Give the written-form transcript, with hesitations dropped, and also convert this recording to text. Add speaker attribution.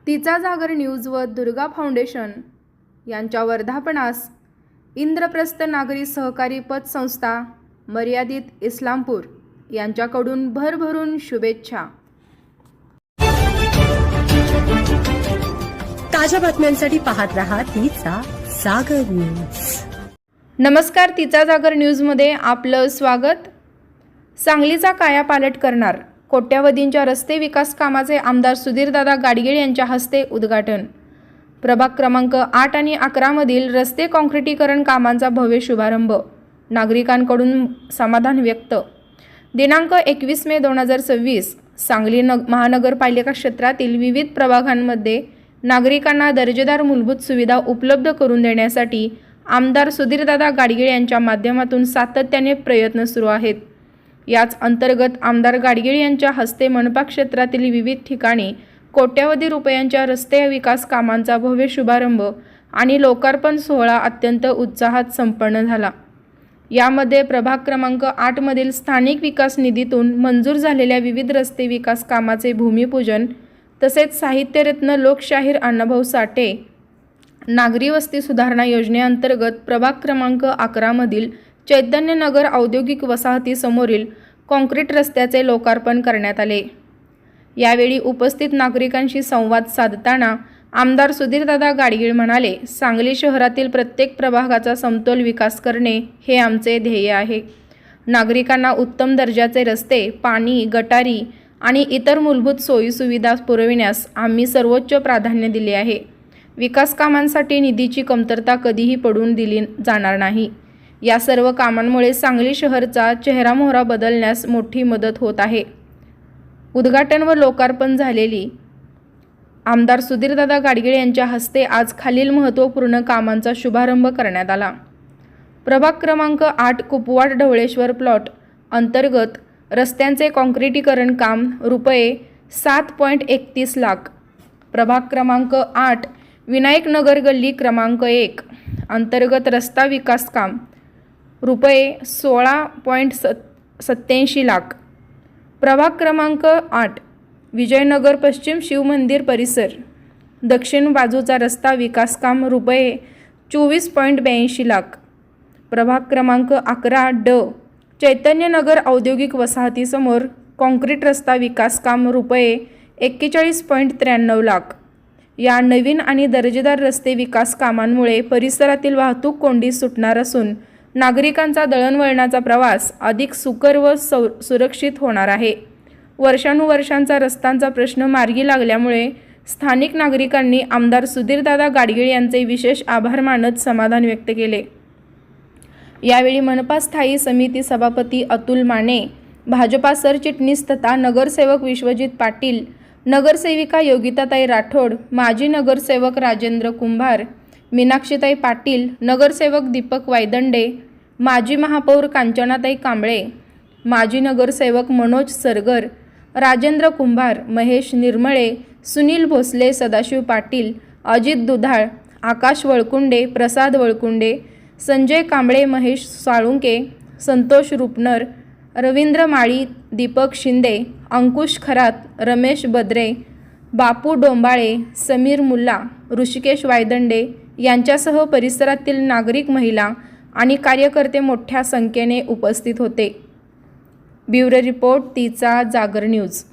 Speaker 1: तिचा जागर न्यूज व दुर्गा फाउंडेशन यांच्या वर्धापनास इंद्रप्रस्थ नागरी सहकारी पतसंस्था मर्यादित इस्लामपूर यांच्याकडून भरभरून शुभेच्छा।
Speaker 2: ताज्या बातम्यांसाठी पाहत रहा तिचा जागर न्यूज।
Speaker 1: नमस्कार, तिचा जागर न्यूजमध्ये आपलं स्वागत। सांगलीचा कायापालट करणार कोट्यावधींच्या रस्ते विकास कामाचे आमदार सुधीरदादा गाडगीळ यांच्या हस्ते उद्घाटन। प्रभाग क्रमांक 8 आणि 11 मधील रस्ते काँक्रिटीकरण कामांचा भव्य शुभारंभ। नागरिकांकडून समाधान व्यक्त। दिनांक 21 मे 2026 सांगली महानगरपालिका क्षेत्रातील विविध प्रभागांमध्ये नागरिकांना दर्जेदार मूलभूत सुविधा उपलब्ध करून देण्यासाठी आमदार सुधीरदादा गाडगीळ यांच्या माध्यमातून सातत्याने प्रयत्न सुरू आहेत। याच अंतर्गत आमदार गाडगीळ यांच्या हस्ते मनपा क्षेत्रातील विविध ठिकाणी कोट्यावधी रुपयांच्या रस्ते विकास कामांचा भव्य शुभारंभ आणि लोकार्पण सोहळा अत्यंत उत्साहात संपन्न झाला। यामध्ये प्रभाग क्रमांक 8 मधील स्थानिक विकास निधीतून मंजूर झालेल्या विविध रस्ते विकास कामाचे भूमिपूजन तसेच साहित्यरत्न लोकशाहीर अण्णाभाऊ साठे नागरी वस्ती सुधारणा योजनेअंतर्गत प्रभाग क्रमांक 11 मधील चैतन्यनगर औद्योगिक वसाहतीसमोरील काँक्रीट रस्त्याचे लोकार्पण करण्यात आले। यावेळी उपस्थित नागरिकांशी संवाद साधताना आमदार सुधीरदादा गाडगीळ म्हणाले, सांगली शहरातील प्रत्येक प्रभागाचा समतोल विकास करणे हे आमचे ध्येय आहे। नागरिकांना उत्तम दर्जाचे रस्ते, पाणी, गटारी आणि इतर मूलभूत सोयीसुविधा पुरविण्यास आम्ही सर्वोच्च प्राधान्य दिले आहे। विकास कामांसाठी निधीची कमतरता कधीही पडून दिली जाणार नाही। या सर्व कामांमुळे सांगली शहरचा चेहरामोहरा बदलण्यास मोठी मदत होत आहे। उद्घाटन व लोकार्पण झालेली आमदार सुधीरदादा गाडगीळ यांच्या हस्ते आज खालील महत्त्वपूर्ण कामांचा शुभारंभ करण्यात आला। प्रभाग क्रमांक 8 कुपवाड ढवळेश्वर प्लॉट अंतर्गत रस्त्यांचे काँक्रिटीकरण काम रुपये 7.31 लाख। प्रभाग क्रमांक 8 विनायक नगर गल्ली क्रमांक 1 अंतर्गत रस्ता विकास काम रुपये 16.87 लाख। प्रभाग क्रमांक 8 विजयनगर पश्चिम शिवमंदिर परिसर दक्षिण बाजूचा रस्ता विकास काम रुपये 24.82 लाख। प्रभाग क्रमांक 11 ड चैतन्यनगर औद्योगिक वसाहतीसमोर काँक्रीट रस्ता विकास काम रुपये 41.93 लाख। या नवीन आणि दर्जेदार रस्ते विकास कामांमुळे परिसरातील वाहतूक कोंडी सुटणार असून नागरिकांचा दळणवळणाचा प्रवास अधिक सुकर व सुरक्षित होणार आहे। वर्षानुवर्षांचा रस्त्यांचा प्रश्न मार्गी लागल्यामुळे स्थानिक नागरिकांनी आमदार सुधीरदादा गाडगीळ यांचे विशेष आभार मानत समाधान व्यक्त केले। यावेळी मनपा स्थायी समिती सभापती अतुल माने, भाजपा सरचिटणीस तथा नगरसेवक विश्वजित पाटील, नगरसेविका योगिताताई राठोड, माजी नगरसेवक राजेंद्र कुंभार, मीनाक्षीताई पाटील, नगरसेवक दीपक वायदंडे, माजी महापौर कांचनाताई कांबळे, माजी नगरसेवक मनोज सरगर, राजेंद्र कुंभार, महेश निर्मळे, सुनील भोसले, सदाशिव पाटील, अजित दुधाळ, आकाश वळकुंडे, प्रसाद वळकुंडे, संजय कांबळे, महेश साळुंके, संतोष रुपनर, रवींद्र माळी, दीपक शिंदे, अंकुश खरात, रमेश बद्रे, बापू डोंबाळे, समीर मुल्ला, ऋषिकेश वायदंडे यांच्यासह परिसरातील नागरिक, महिला आणि कार्यकर्ते मोठ्या संख्येने उपस्थित होते। ब्युरो रिपोर्ट, तिचा जागर न्यूज।